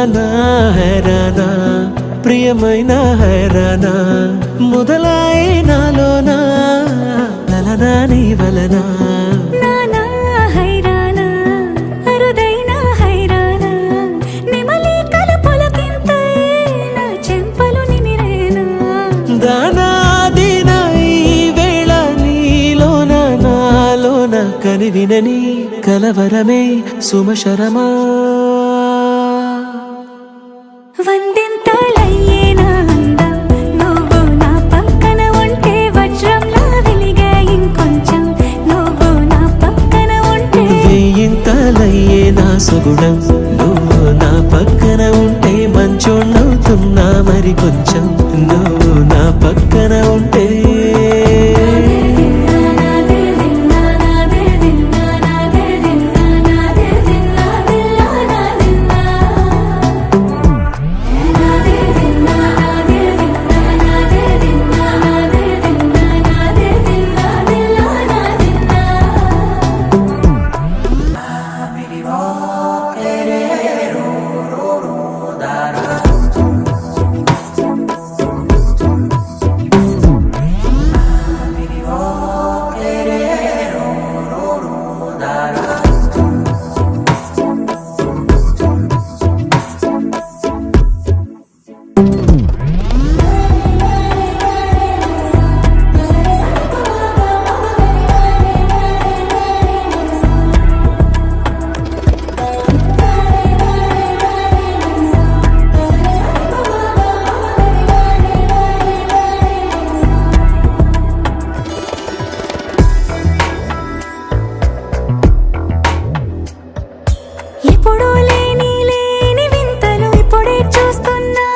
హైరానా హైరానా ప్రియమైన హైరానా మొదలాయే నాలోనా లలనా నీ వలనా కనివినని కలవరమే సుమశరమా వందింతలయ్యేనా అందం నువ్వు నా పక్కన ఉంటే వజ్రంలా వెలిగే ఇంకొంచెం నువ్వు నా పక్కన ఉంటే వేయింతలయ్యేనా సుగుణం నువ్వు నా పక్కన ఉంటే మంచోణ్ణవుతున్నా మరి కొంచెం నువ్వు నా పక్కన ఉంటే ఎప్పుడూ లేని వింతలు ఇప్పుడే చూస్తున్నా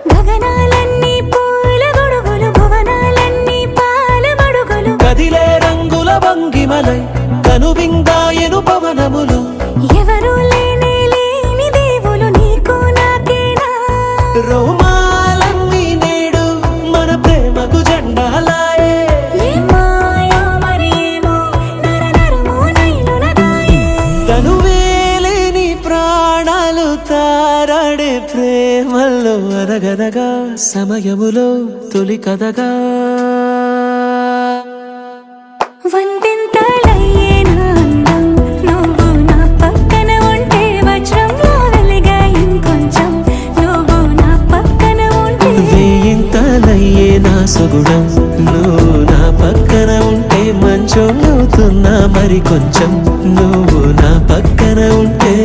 గగనాలన్నీ పూల గొడుగులు భువనాలన్నీ పాల మడుగులు కదిలే రంగుల భంగిమలై కనువిందాయను పవనములు ఎవరు లేని దేవులు నీకు నాకేనా రోమాలన్నీ నేడు మన ప్రేమకు జెండాలాయే తనువేలేని ప్రాణాలు తారాడే ప్రేమల్లో అరగదగా సమయములో తొలి కదగా వందింతలయ్యేనా అందం నువ్వు నా పక్కన ఉంటే వజ్రంలా వెలిగే ఇంకొంచెం నువ్వు నా పక్కన ఉంటే వేయింతలయ్యేనా సుగుణం నువ్వు నా పక్కన ఉంటే మంచోణ్ణవుతున్నా మరి కొంచెం నువ్వు నా పక్కన ఉంటే